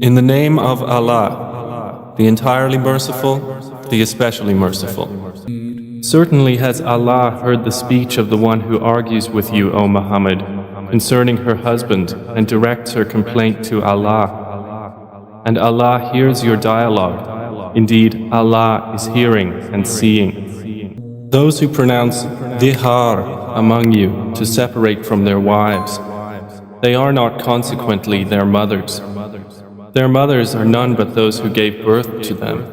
In the name of Allah, the entirely merciful, the especially merciful. Certainly has Allah heard the speech of the one who argues with you, O Muhammad, concerning her husband and directs her complaint to Allah. And Allah hears your dialogue. Indeed, Allah is hearing and seeing. Those who pronounce dhihar among you to separate from their wives, they are not consequently their mothers. Their mothers are none but those who gave birth to them.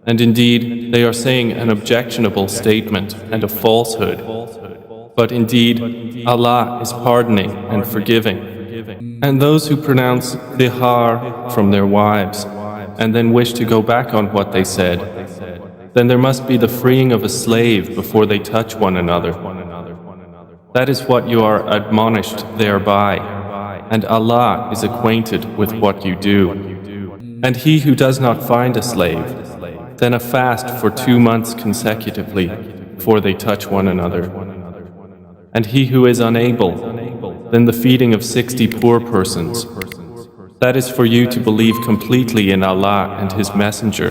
And indeed, they are saying an objectionable statement and a falsehood. But indeed, Allah is pardoning and forgiving. And those who pronounce dhihar from their wives and then wish to go back on what they said, then there must be the freeing of a slave before they touch one another. That is what you are admonished thereby. And Allah is acquainted with what you do. And he who does not find a slave, then a fast for 2 months consecutively before they touch one another. And he who is unable, then the feeding of 60 poor persons. That is for you to believe completely in Allah and His Messenger,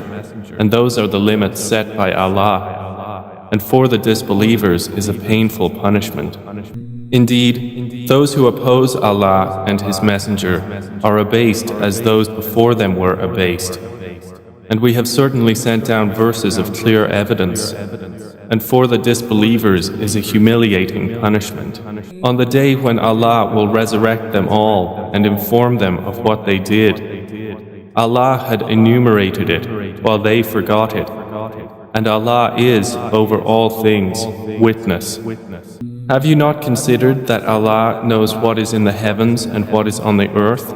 and those are the limits set by Allah. And for the disbelievers is a painful punishment. Indeed, those who oppose Allah and His Messenger are abased as those before them were abased. And we have certainly sent down verses of clear evidence. And for the disbelievers is a humiliating punishment. On the day when Allah will resurrect them all and inform them of what they did, Allah had enumerated it while they forgot it. And Allah is, over all things, witness. Have you not considered that Allah knows what is in the heavens and what is on the earth?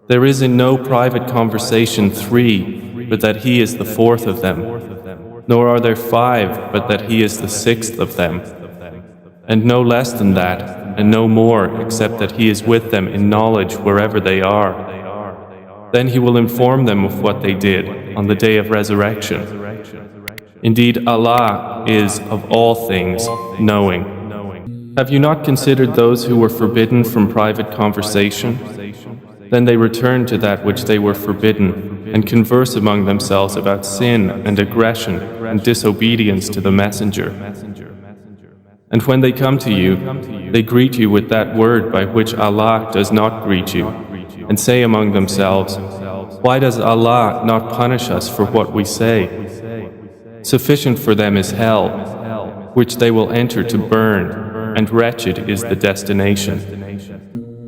There is in no private conversation 3, but that He is the 4th of them. Nor are there 5, but that He is the 6th of them. And no less than that, and no more, except that He is with them in knowledge wherever they are. Then He will inform them of what they did on the day of resurrection. Indeed, Allah is of all things knowing. Have you not considered those who were forbidden from private conversation? Then they return to that which they were forbidden and converse among themselves about sin and aggression and disobedience to the Messenger. And when they come to you, they greet you with that word by which Allah does not greet you, and say among themselves, "Why does Allah not punish us for what we say? Sufficient for them is hell, which they will enter to burn, and wretched is the destination."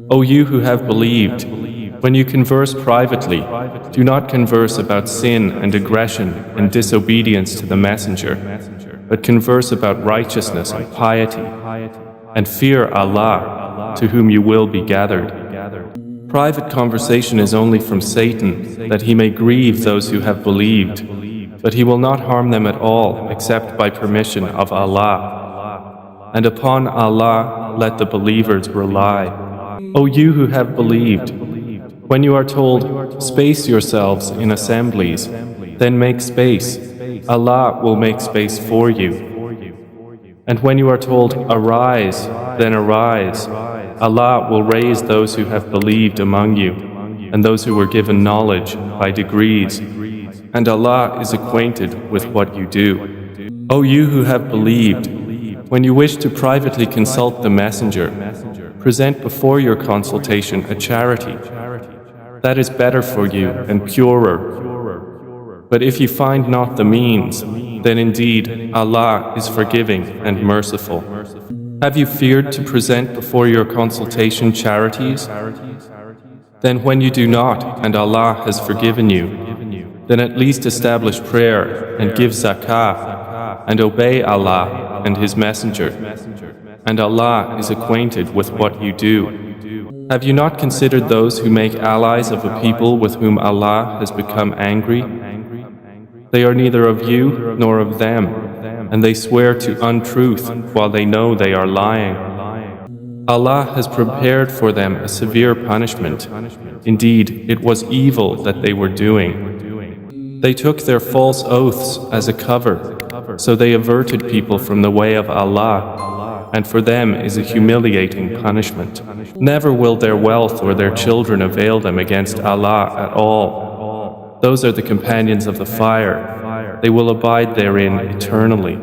O you who have believed, when you converse privately, do not converse about sin and aggression and disobedience to the Messenger, but converse about righteousness and piety, and fear Allah, to whom you will be gathered. Private conversation is only from Satan, that he may grieve those who have believed, but he will not harm them at all except by permission of Allah. And upon Allah let the believers rely. O you who have believed, when you are told, space yourselves in assemblies, then make space. Allah will make space for you. And when you are told, arise, then arise. Allah will raise those who have believed among you, and those who were given knowledge by degrees. And Allah is acquainted with what you do. O you who have believed, when you wish to privately consult the Messenger, present before your consultation a charity. That is better for you and purer. But if you find not the means, then indeed Allah is forgiving and merciful. Have you feared to present before your consultation charities? Then when you do not, and Allah has forgiven you, then at least establish prayer and give zakah and obey Allah and His Messenger. And Allah is acquainted with what you do. Have you not considered those who make allies of a people with whom Allah has become angry? They are neither of you nor of them, and they swear to untruth while they know they are lying. Allah has prepared for them a severe punishment. Indeed, it was evil that they were doing. They took their false oaths as a cover, so they averted people from the way of Allah. and for them is a humiliating punishment. Never will their wealth or their children avail them against Allah at all. Those are the companions of the fire. They will abide therein eternally.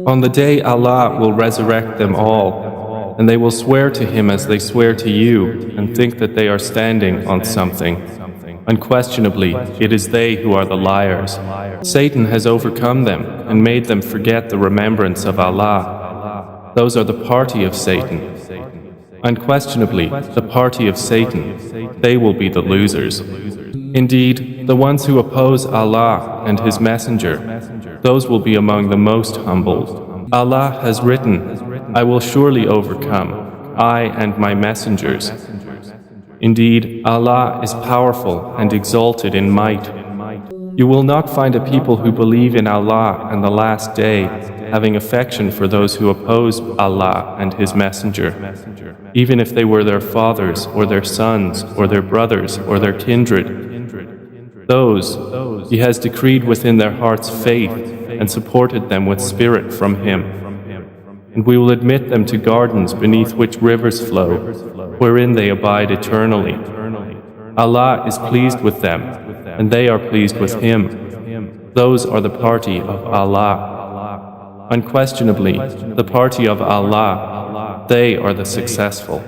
On the day Allah will resurrect them all, and they will swear to Him as they swear to you, and think that they are standing on something. Unquestionably, it is they who are the liars. Satan has overcome them and made them forget the remembrance of Allah. Those are the party of Satan. Unquestionably, the party of Satan, they will be the losers. Indeed, the ones who oppose Allah and His Messenger, those will be among the most humbled. Allah has written, "I will surely overcome, I and my messengers." Indeed, Allah is powerful and exalted in might. You will not find a people who believe in Allah and the Last Day having affection for those who oppose Allah and His Messenger, even if they were their fathers or their sons or their brothers or their kindred. Those He has decreed within their hearts faith and supported them with spirit from Him. And we will admit them to gardens beneath which rivers flow, wherein they abide eternally. Allah is pleased with them, and they are pleased with Him. Those are the party of Allah. Unquestionably, the party of Allah, they are the successful.